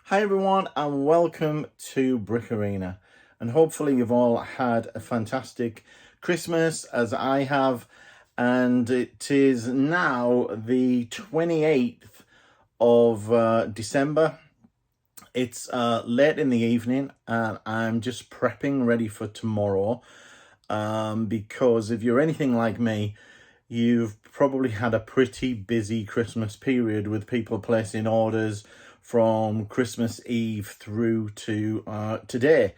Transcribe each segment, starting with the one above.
Hi everyone and welcome to Brick Arena, and hopefully you've all had a fantastic Christmas as I have, and it is now the 28th of December. It's late in the evening and I'm just prepping ready for tomorrow, because if you're anything like me, you've probably had a pretty busy Christmas period with people placing orders from Christmas Eve through to today.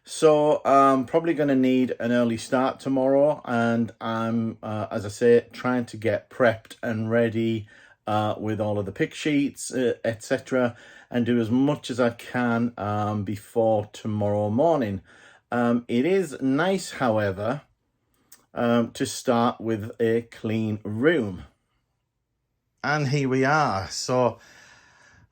So I'm probably going to need an early start tomorrow, and I'm, as I say, trying to get prepped and ready with all of the pick sheets, etc., and do as much as I can before tomorrow morning. It is nice, however, to start with a clean room. And here we are. So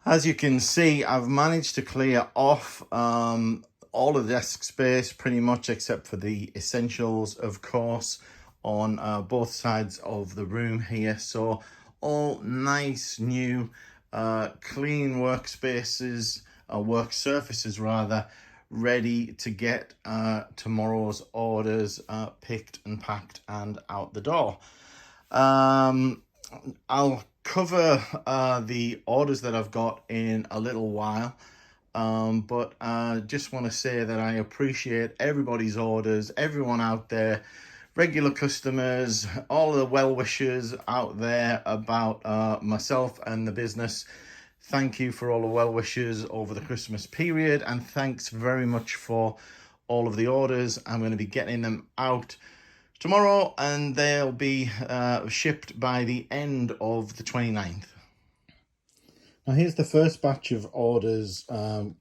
as you can see, I've managed to clear off all of the desk space pretty much, except for the essentials, of course, on both sides of the room here. So all nice new clean workspaces, work surfaces rather, ready to get tomorrow's orders picked and packed and out the door. I'll cover the orders that I've got in a little while, but I just want to say that I appreciate everybody's orders, everyone out there, regular customers, all the well-wishers out there about myself and the business. Thank you for all the well wishes over the Christmas period, and thanks very much for all of the orders. I'm going to be getting them out tomorrow and they'll be shipped by the end of the 29th. Now here's the first batch of orders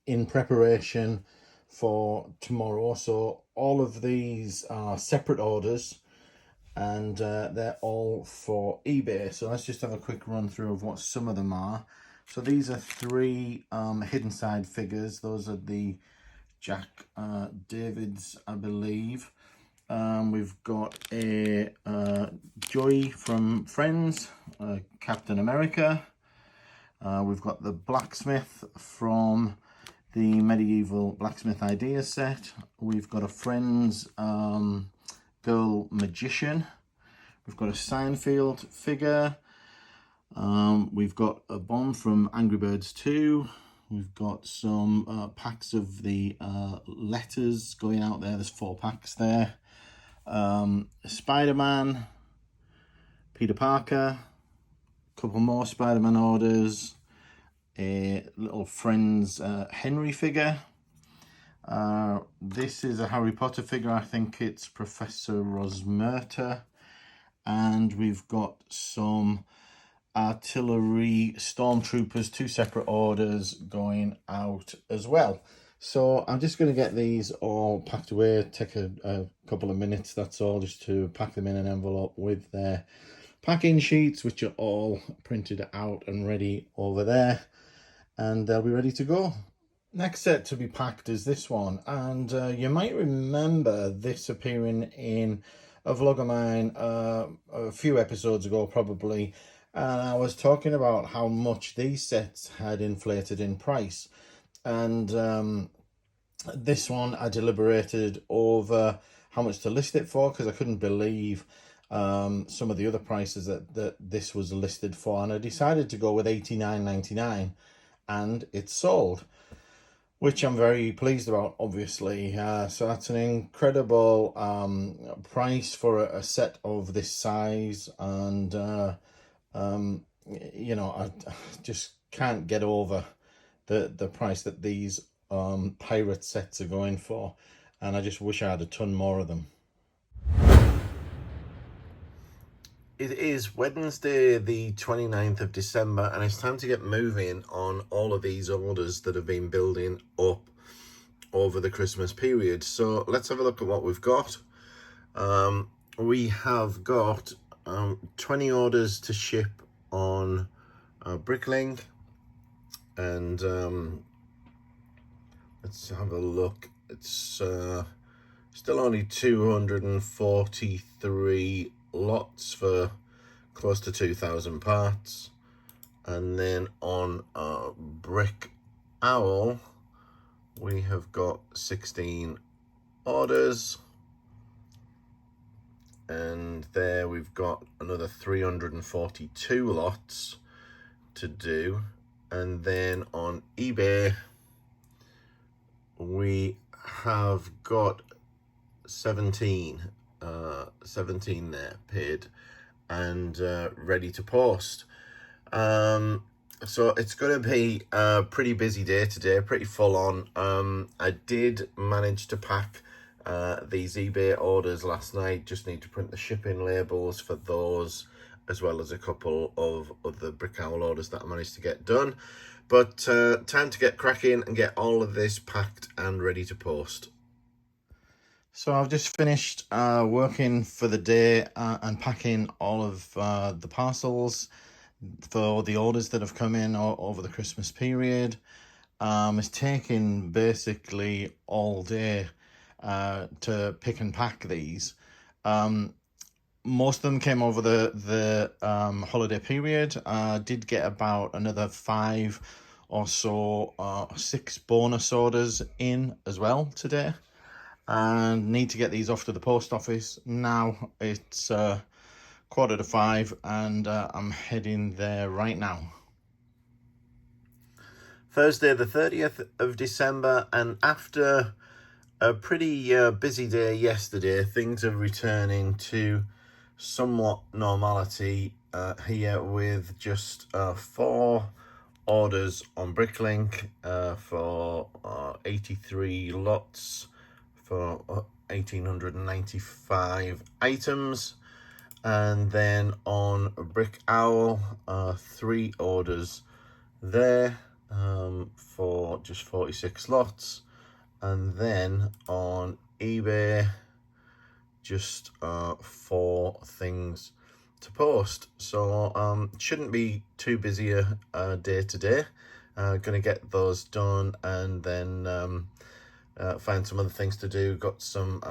in preparation for tomorrow. So all of these are separate orders, and they're all for eBay. So let's just have a quick run through of what some of them are. So these are three hidden side figures. Those are the Jack Davids, I believe. We've got a Joy from Friends, Captain America. We've got the blacksmith from the Medieval Blacksmith Ideas set. We've got a Friends Girl Magician. We've got a Seinfeld figure. We've got a Bond from Angry Birds 2. We've got some packs of the letters going out there. There's 4 packs there. Spider-Man, Peter Parker, a couple more Spider-Man orders, a little Friends Henry figure. This is a Harry Potter figure. I think it's Professor Rosmerta. And we've got some artillery stormtroopers, 2 separate orders going out as well. So I'm just going to get these all packed away. Take a couple of minutes, that's all, just to pack them in an envelope with their packing sheets, which are all printed out and ready over there, and they'll be ready to go. Next set to be packed is this one, and you might remember this appearing in a vlog of mine a few episodes ago probably, and I was talking about how much these sets had inflated in price. And this one I deliberated over how much to list it for, because I couldn't believe some of the other prices that this was listed for, and I decided to go with $89.99, and it's sold, which I'm very pleased about, obviously. So that's an incredible price for a set of this size, and you know, I just can't get over the price that these pirate sets are going for, and I just wish I had a ton more of them. It is Wednesday the 29th of December, and it's time to get moving on all of these orders that have been building up over the Christmas period. So let's have a look at what we've got. We have got 20 orders to ship on Bricklink, and let's have a look. It's still only 243 lots for close to 2,000 parts. And then on Brick Owl, we have got 16 orders, and there we've got another 342 lots to do. And then on eBay we have got 17 there paid and ready to post. So it's going to be a pretty busy day today, pretty full on. I did manage to pack these eBay orders last night. Just need to print the shipping labels for those, as well as a couple of other Brick Owl orders that I managed to get done. But time to get cracking and get all of this packed and ready to post. So I've just finished working for the day and packing all of the parcels for the orders that have come in over the Christmas period. It's taken basically all day to pick and pack these. Most of them came over the holiday period. I did get about another 5 or so, 6 bonus orders in as well today, and need to get these off to the post office. Now it's 4:45 and I'm heading there right now. Thursday the 30th of December, and after a pretty busy day yesterday, things are returning to somewhat normality here, with just 4 orders on Bricklink for 83 lots for 1,895 items. And then on Brick Owl, 3 orders there for just 46 lots. And then on eBay, just 4 things to post. So shouldn't be too busy a day today. Gonna get those done and then find some other things to do. Got some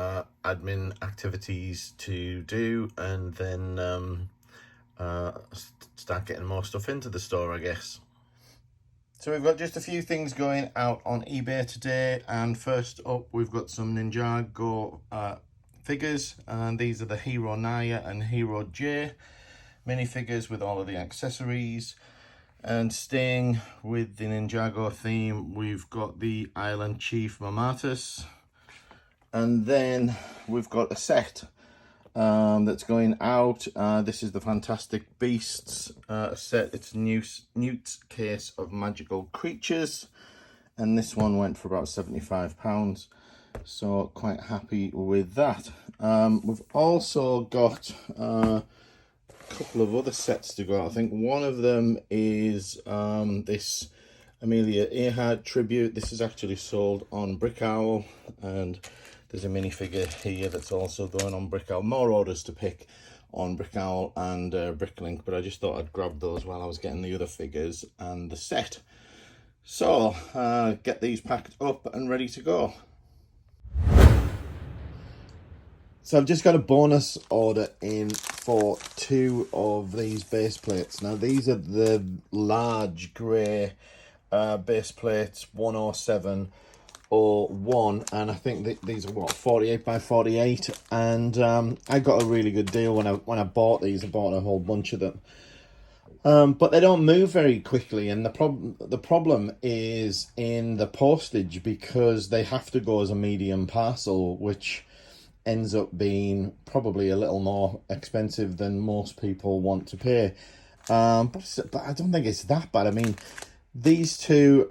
admin activities to do, and then start getting more stuff into the store, I guess. So we've got just a few things going out on eBay today, and first up we've got some Ninjago figures, and these are the Hero Naya and Hero J minifigures with all of the accessories. And staying with the Ninjago theme, we've got the Island Chief Mamatus, and then we've got a set that's going out. This is the Fantastic Beasts set. It's Newt's Case of Magical Creatures, and this one went for about £75, so quite happy with that. We've also got couple of other sets to go out. I think one of them is this Amelia Earhart tribute. This is actually sold on Brick Owl, and there's a minifigure here that's also going on Brick Owl. More orders to pick on Brick Owl and Bricklink, but I just thought I'd grab those while I was getting the other figures and the set. So get these packed up and ready to go. So I've just got a bonus order in for 2 of these base plates. Now these are the large grey base plates, 10701, and I think these are what, 48 by 48. And I got a really good deal when I bought these. I bought a whole bunch of them. But they don't move very quickly, and the problem is in the postage, because they have to go as a medium parcel, which ends up being probably a little more expensive than most people want to pay. But I don't think it's that bad. I mean, these 2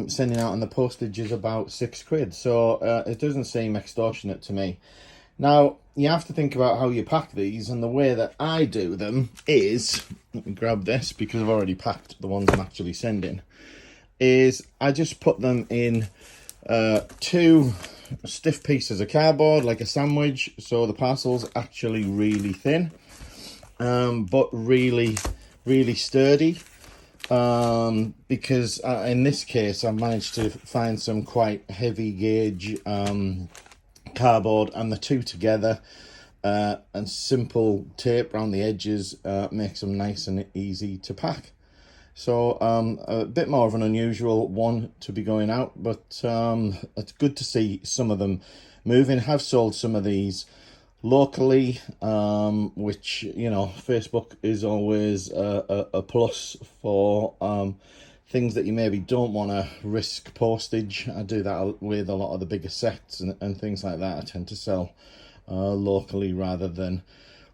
sending out on the postage is about £6, so it doesn't seem extortionate to me. Now, you have to think about how you pack these, and the way that I do them is, let me grab this because I've already packed the ones I'm actually sending, is I just put them in 2 stiff pieces of cardboard, like a sandwich, so the parcel's actually really thin, but really sturdy, because in this case I managed to find some quite heavy gauge cardboard, and the 2 together and simple tape around the edges makes them nice and easy to pack. So a bit more of an unusual one to be going out, but it's good to see some of them moving. Have sold some of these locally, which, you know, Facebook is always a plus for things that you maybe don't want to risk postage. I do that with a lot of the bigger sets and things like that. I tend to sell locally rather than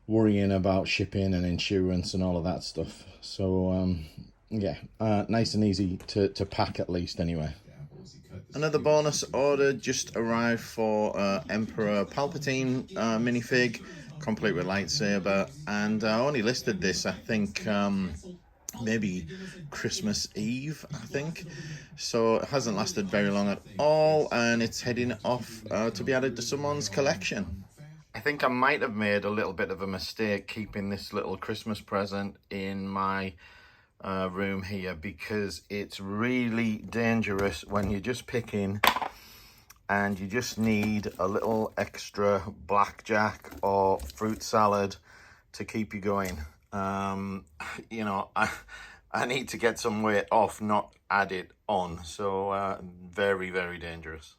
worrying about shipping and insurance and all of that stuff. So yeah, nice and easy to pack, at least, anyway. Another bonus order just arrived for Emperor Palpatine minifig, complete with lightsaber, and I only listed this, I think, maybe Christmas Eve, I think. So it hasn't lasted very long at all, and it's heading off to be added to someone's collection. I think I might have made a little bit of a mistake keeping this little Christmas present in my room here, because it's really dangerous when you're just picking and you just need a little extra blackjack or fruit salad to keep you going. You know, I need to get some weight off, not add it on. So very, very dangerous.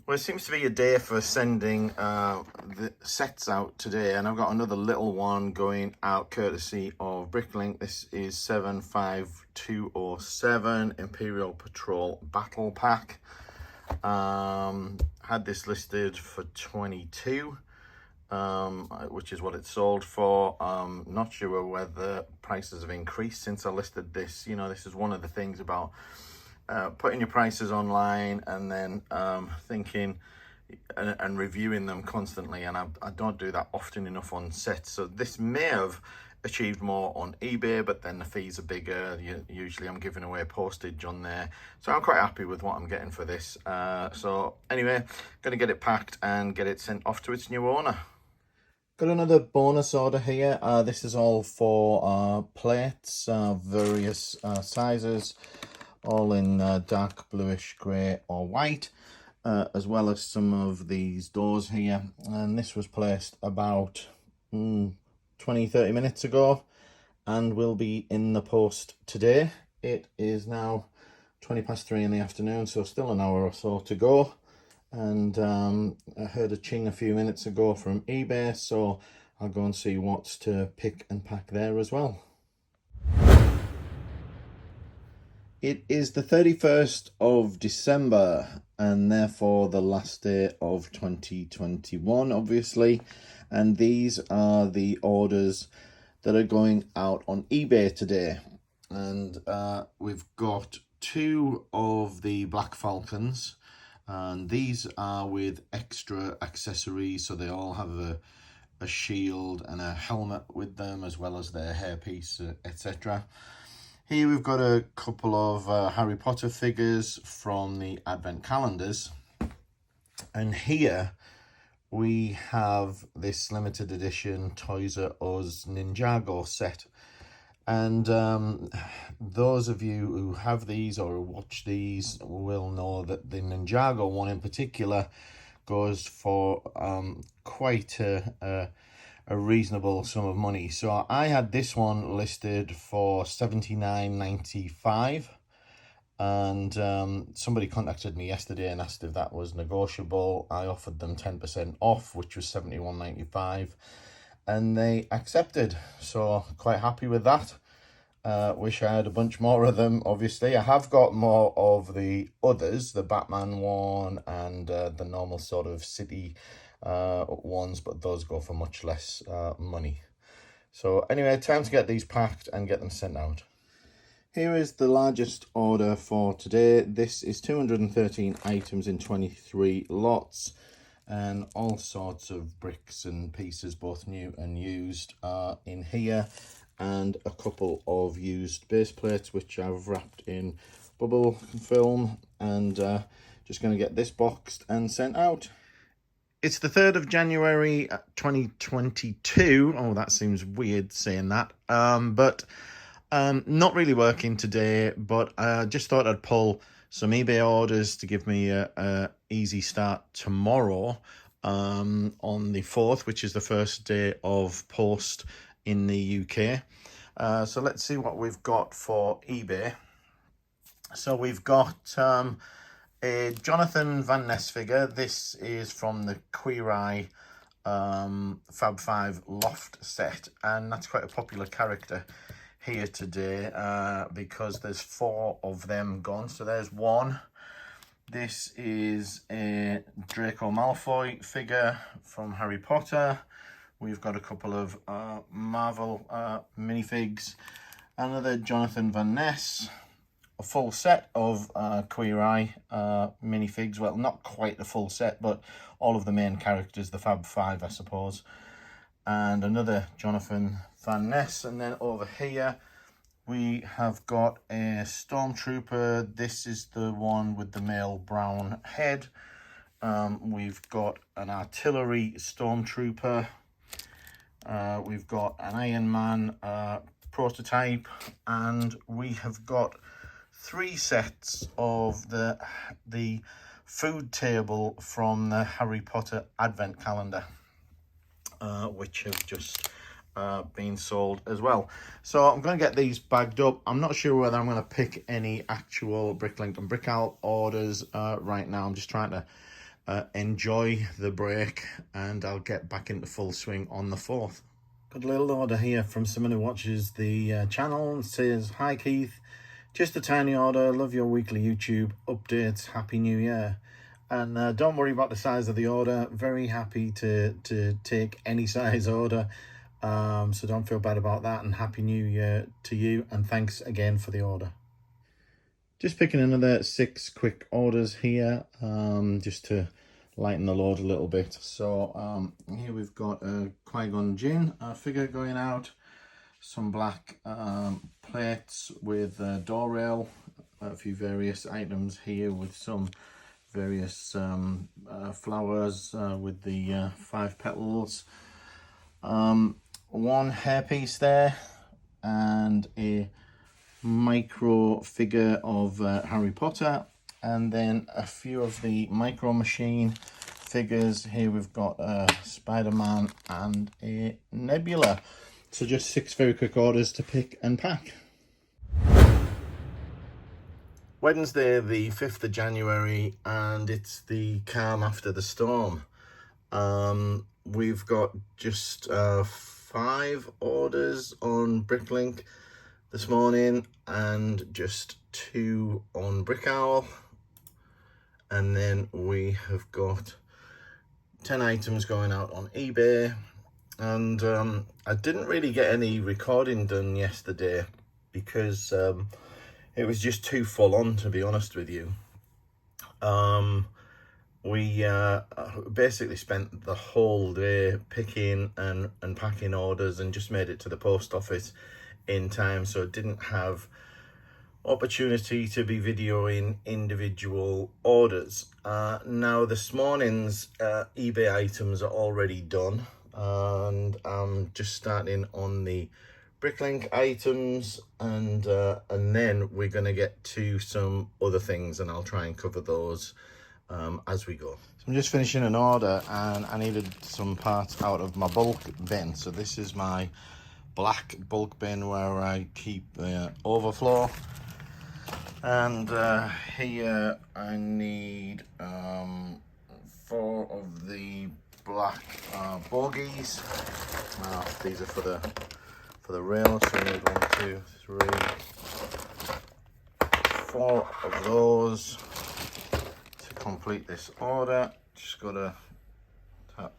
Well, it seems to be a day for sending the sets out today, and I've got another little one going out courtesy of Bricklink. This is 75207 Imperial Patrol Battle Pack. Had this listed for 22, which is what it sold for. Not sure whether prices have increased since I listed this. You know, this is one of the things about putting your prices online and then thinking and reviewing them constantly, and I don't do that often enough on sets. So this may have achieved more on eBay, but then the fees are bigger. Usually I'm giving away postage on there, so I'm quite happy with what I'm getting for this. So anyway, gonna get it packed and get it sent off to its new owner. Got another bonus order here. This is all for plates, various sizes, all in dark bluish grey or white, as well as some of these doors here. And this was placed about 20-30 minutes ago and will be in the post today. It is now 3:20 in the afternoon, so still an hour or so to go. And I heard a ching a few minutes ago from eBay, so I'll go and see what's to pick and pack there as well. It is the 31st of December, and therefore the last day of 2021, obviously. And these are the orders that are going out on eBay today. And we've got 2 of the Black Falcons, and these are with extra accessories, so they all have a shield and a helmet with them, as well as their hairpiece, etc. Here we've got a couple of Harry Potter figures from the Advent calendars. And here we have this limited edition Toys R Us Ninjago set. And those of you who have these or watch these will know that the Ninjago one in particular goes for quite a reasonable sum of money. So I had this one listed for $79.95, and somebody contacted me yesterday and asked if that was negotiable. I offered them 10% off, which was $71.95, and they accepted, so quite happy with that. Wish I had a bunch more of them, obviously. I have got more of the others, the Batman one and the normal sort of city ones, but those go for much less money. So anyway, time to get these packed and get them sent out. Here is the largest order for today. This is 213 items in 23 lots, and all sorts of bricks and pieces, both new and used, are in here, and a couple of used base plates which I've wrapped in bubble film, and just going to get this boxed and sent out. It's the 3rd of January 2022. Oh, that seems weird saying that. But not really working today, but I just thought I'd pull some eBay orders to give me a easy start tomorrow on the 4th, which is the first day of post in the UK. So let's see what we've got for eBay. So we've got a Jonathan Van Ness figure. This is from the Queer Eye Fab 5 Loft set, and that's quite a popular character here today because there's 4 of them gone. So there's one. This is a Draco Malfoy figure from Harry Potter. We've got a couple of Marvel minifigs, another Jonathan Van Ness, a full set of Queer Eye minifigs. Well, not quite a full set, but all of the main characters, the Fab 5, I suppose. And another Jonathan Van Ness. And then over here, we have got a Stormtrooper. This is the one with the male brown head. We've got an Artillery Stormtrooper. We've got an Iron Man prototype, and we have got 3 sets of the food table from the Harry Potter Advent Calendar, which have just been sold as well. So I'm going to get these bagged up. I'm not sure whether I'm going to pick any actual Bricklink and Brickout orders right now. I'm just trying to enjoy the break, and I'll get back into full swing on the 4th. Got a little order here from someone who watches the channel. It says, "Hi Keith, just a tiny order, love your weekly YouTube updates, Happy New Year." And don't worry about the size of the order, very happy to take any size order, so don't feel bad about that, and Happy New Year to you, and thanks again for the order. Just picking another 6 quick orders here, just to lighten the load a little bit. So here we've got a Qui-Gon Jinn figure going out, some black plates with door rail, a few various items here with some various flowers with the 5 petals, one hairpiece there, and a micro figure of Harry Potter, and then a few of the Micro Machine figures. Here we've got a Spider-Man and a Nebula. So just 6 very quick orders to pick and pack. Wednesday the 5th of January, and it's the calm after the storm. We've got just 5 orders on Bricklink this morning, and just 2 on Brick Owl, and then we have got 10 items going out on eBay. And I didn't really get any recording done yesterday because it was just too full on, to be honest with you. We basically spent the whole day picking and packing orders, and just made it to the post office in time, so didn't have opportunity to be videoing individual orders. Now this morning's eBay items are already done, and I'm just starting on the Bricklink items, and then we're going to get to some other things, and I'll try and cover those as we go. So I'm just finishing an order, and I needed some parts out of my bulk bin. So this is my black bulk bin where I keep overflow, and here I need 4 of the black bogies. These are for the rail, so we need 1, 2, 3, 4 of those to complete this order. Just gotta tap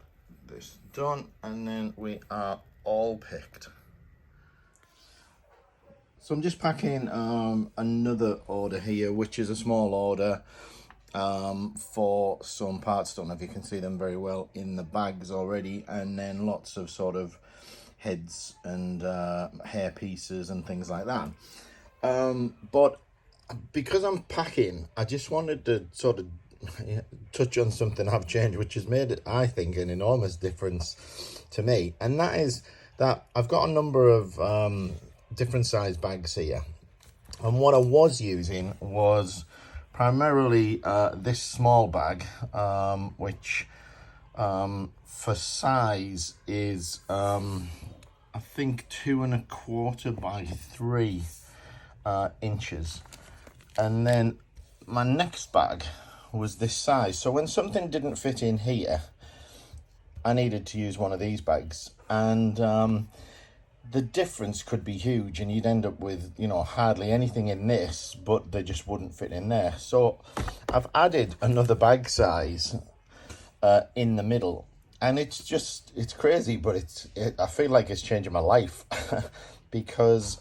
this done, and then we are all picked. So I'm just packing another order here, which is a small order for some parts. Don't know if you can see them very well in the bags already, and then lots of sort of heads and hair pieces and things like that. But because I'm packing, I just wanted to sort of touch on something I've changed, which has made it, I think, an enormous difference to me, and that is that I've got a number of different size bags here, and what I was using was primarily this small bag, which for size is I think 2¼ by 3 inches. And then my next bag was this size. So when something didn't fit in here, I needed to use one of these bags. And the difference could be huge, and you'd end up with, you know, hardly anything in this, but they just wouldn't fit in there. So I've added another bag size in the middle, and it's crazy, but I feel like it's changing my life because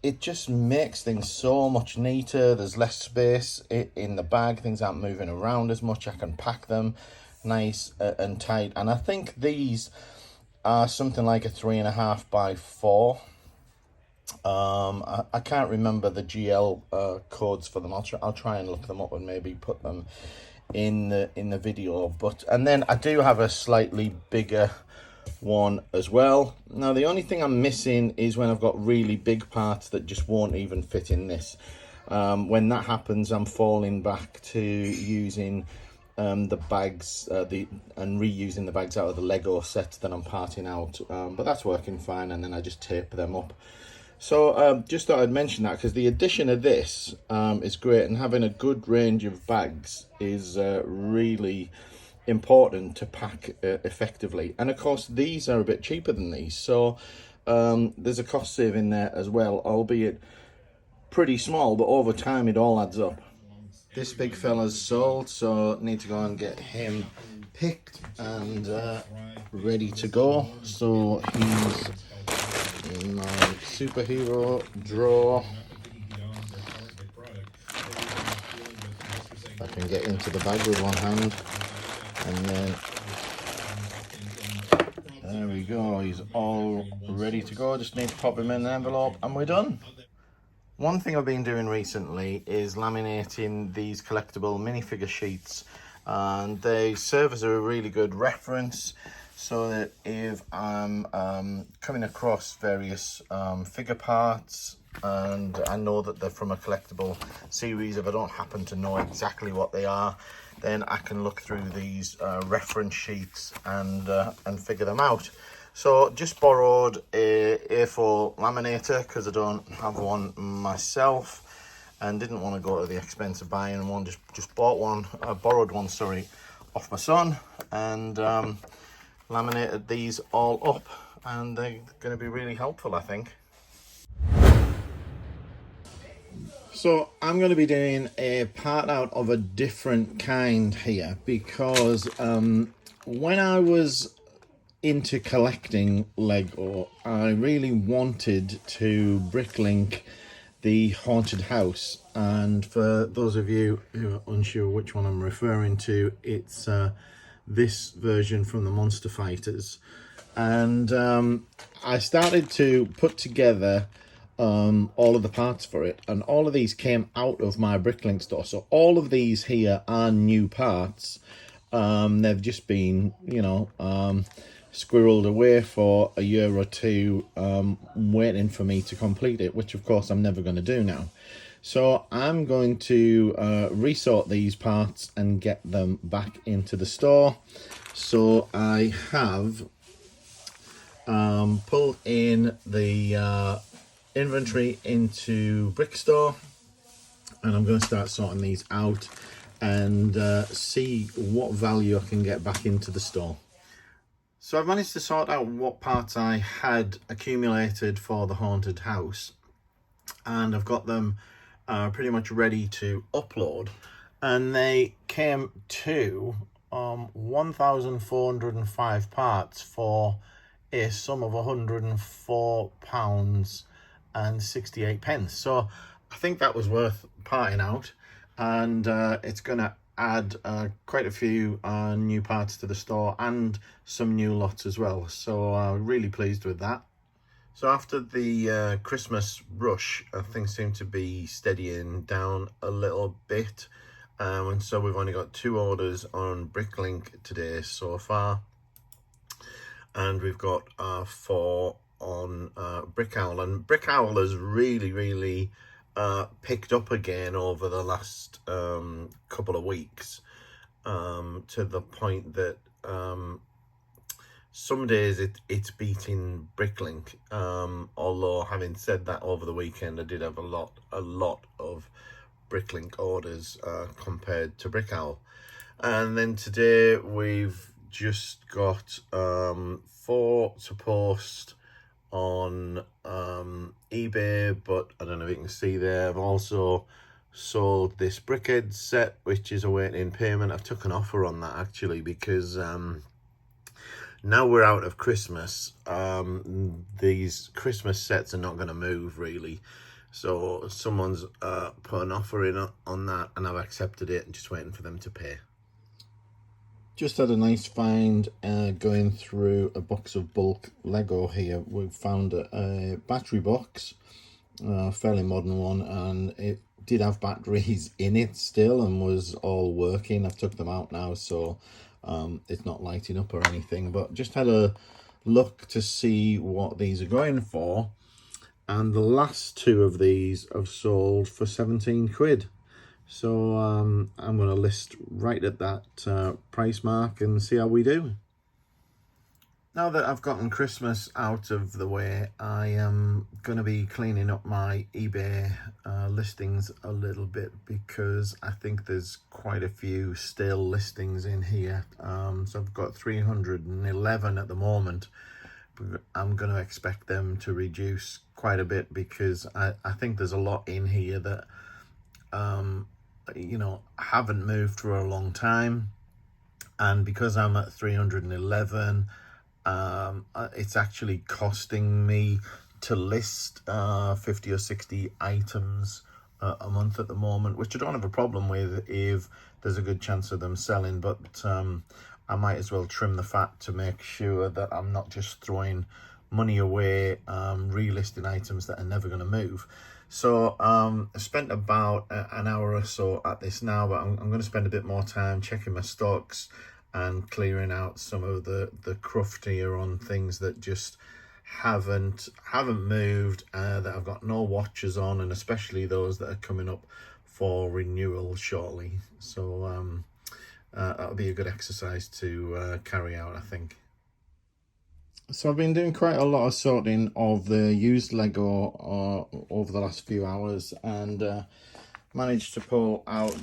it just makes things so much neater. There's less space in the bag. Things aren't moving around as much. I can pack them nice and tight. And I think these are something like a 3.5 by 4. I can't remember the GL codes for them. I'll try and look them up and maybe put them in the video. And then I do have a slightly bigger one as well. Now the only thing I'm missing is when I've got really big parts that just won't even fit in this. When that happens, I'm falling back to using the bags and reusing the bags out of the Lego set that I'm parting out, but that's working fine, and then I just tape them up. So just thought I'd mention that because the addition of this is great, and having a good range of bags is really important to pack effectively. And of course these are a bit cheaper than these, so there's a cost saving there as well, albeit pretty small, but over time it all adds up. This big fella's sold, so need to go and get him picked and ready to go. So he's in my superhero drawer. If I can get into the bag with one hand, and then there we go. He's all ready to go. Just need to pop him in the envelope, and we're done. One thing I've been doing recently is laminating these collectible minifigure sheets, and they serve as a really good reference, so that if I'm coming across various figure parts and I know that they're from a collectible series, if I don't happen to know exactly what they are, then I can look through these reference sheets and figure them out. So just borrowed a A4 laminator because I don't have one myself, and didn't want to go to the expense of buying one. Just bought one, borrowed one, sorry, off my son, and laminated these all up, and they're going to be really helpful, I think. So I'm going to be doing a part out of a different kind here, because when I was into collecting Lego, I really wanted to bricklink the haunted house. And for those of you who are unsure which one I'm referring to, it's this version from the Monster Fighters. And I started to put together all of the parts for it, and all of these came out of my bricklink store. So all of these here are new parts. They've just been, you know, squirreled away for a year or two, waiting for me to complete it, which of course I'm never going to do now. So I'm going to resort these parts and get them back into the store. So I have pulled in the inventory into Brickstore, and I'm going to start sorting these out and see what value I can get back into the store. So I've managed to sort out what parts I had accumulated for the haunted house, and I've got them pretty much ready to upload, and they came to 1,405 parts for a sum of £104.68. So I think that was worth parting out, and it's gonna add quite a few new parts to the store and some new lots as well, so really pleased with that. So after the Christmas rush, things seem to be steadying down a little bit, and so we've only got 2 orders on Bricklink today so far, and we've got 4 on Brick Owl. And Brick Owl has really picked up again over the last couple of weeks, to the point that some days it's beating Bricklink. Although having said that, over the weekend I did have a lot of Bricklink orders compared to Brick Owl. And then today we've just got 4 to post on eBay, but I don't know if you can see there, I've also sold this Brickhead set, which is awaiting payment. I've took an offer on that actually, because now we're out of Christmas, these Christmas sets are not going to move really. So someone's put an offer in on that, and I've accepted it and just waiting for them to pay. Just had a nice find going through a box of bulk Lego here. We found a battery box, a fairly modern one, and it did have batteries in it still and was all working. I've took them out now, so it's not lighting up or anything, but just had a look to see what these are going for, and the last 2 of these have sold for 17 quid. So I'm going to list right at that price mark and see how we do. Now that I've gotten Christmas out of the way, I am going to be cleaning up my eBay listings a little bit, because I think there's quite a few still listings in here. So I've got 311 at the moment. I'm going to expect them to reduce quite a bit, because I think there's a lot in here that you know, haven't moved for a long time, and because I'm at 311, it's actually costing me to list 50 or 60 items a month at the moment, which I don't have a problem with if there's a good chance of them selling, but I might as well trim the fat to make sure that I'm not just throwing money away relisting items that are never going to move. So I spent about an hour or so at this now, but I'm going to spend a bit more time checking my stocks and clearing out some of the cruft here on things that just haven't moved, that I've got no watches on, and especially those that are coming up for renewal shortly. So that'll be a good exercise to carry out, I think. So I've been doing quite a lot of sorting of the used Lego over the last few hours, and managed to pull out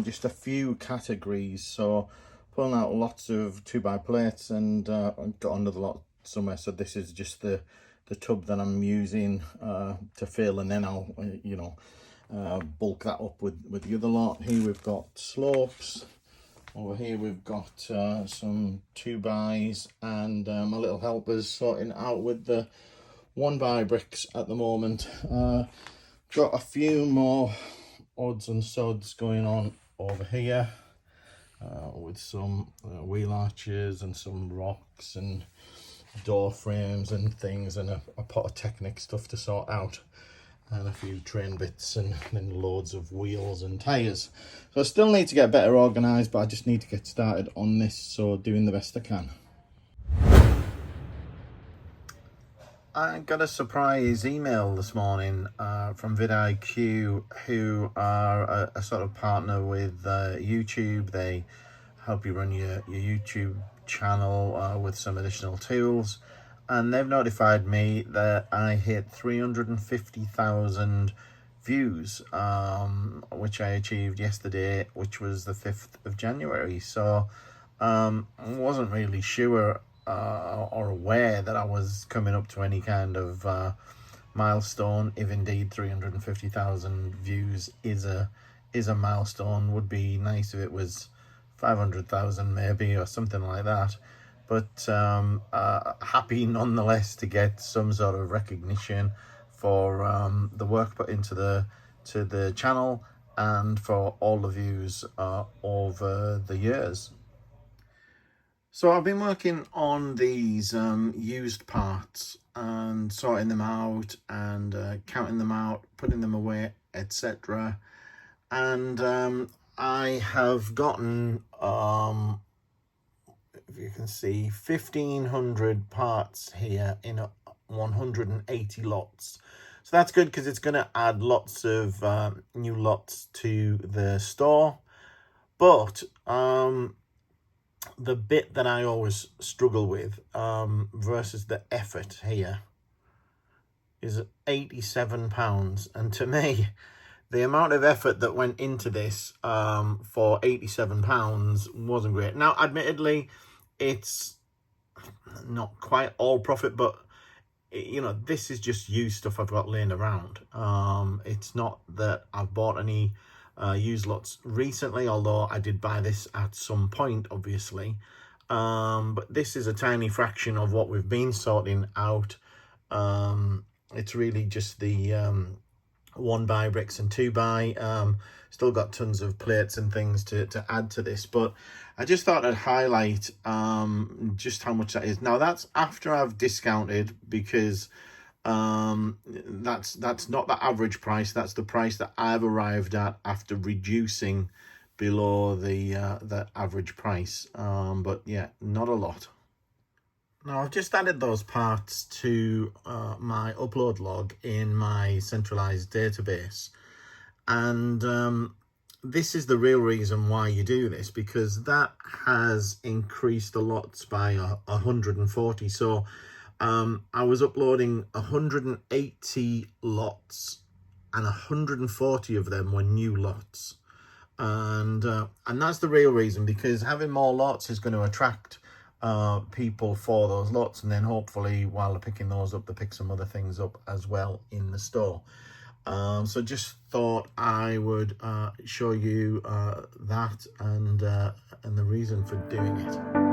just a few categories. So pulling out lots of 2x plates, and got another lot somewhere. So this is just the tub that I'm using to fill, and then I'll you know, bulk that up with the other lot. Here we've got slopes. Over here we've got some 2x, and my little helpers sorting out with the 1x bricks at the moment. Got a few more odds and sods going on over here with some wheel arches and some rocks and door frames and things, and a pot of Technic stuff to sort out, and a few train bits, and then loads of wheels and tyres. So I still need to get better organised, but I just need to get started on this, so doing the best I can. I got a surprise email this morning from vidIQ, who are a sort of partner with YouTube. They help you run your YouTube channel with some additional tools, and they've notified me that I hit 350,000 views, which I achieved yesterday, which was the 5th of January. So I wasn't really sure or aware that I was coming up to any kind of milestone. If indeed 350,000 views is a milestone. Would be nice if it was 500,000 maybe, or something like that. But happy nonetheless to get some sort of recognition for the work put into the channel, and for all the views over the years. So I've been working on these used parts and sorting them out, and counting them out, putting them away, etc. And I have gotten, if you can see, 1,500 parts here in 180 lots. So that's good, because it's going to add lots of new lots to the store. But the bit that I always struggle with versus the effort here is £87, and to me the amount of effort that went into this for £87 wasn't great. Now admittedly it's not quite all profit, but you know, this is just used stuff I've got laying around. It's not that I've bought any used lots recently, although I did buy this at some point, obviously. But this is a tiny fraction of what we've been sorting out. It's really just the 1x bricks and 2x. Still got tons of plates and things to add to this, but I just thought I'd highlight just how much that is. Now that's after I've discounted, because that's not the average price. That's the price that I've arrived at after reducing below the average price. But yeah, not a lot. Now I've just added those parts to my upload log in my centralized database, and this is the real reason why you do this, because that has increased the lots by 140. So I was uploading 180 lots, and 140 of them were new lots, and that's the real reason, because having more lots is going to attract people for those lots, and then hopefully while they're picking those up, they pick some other things up as well in the store. So just thought I would show you that and the reason for doing it.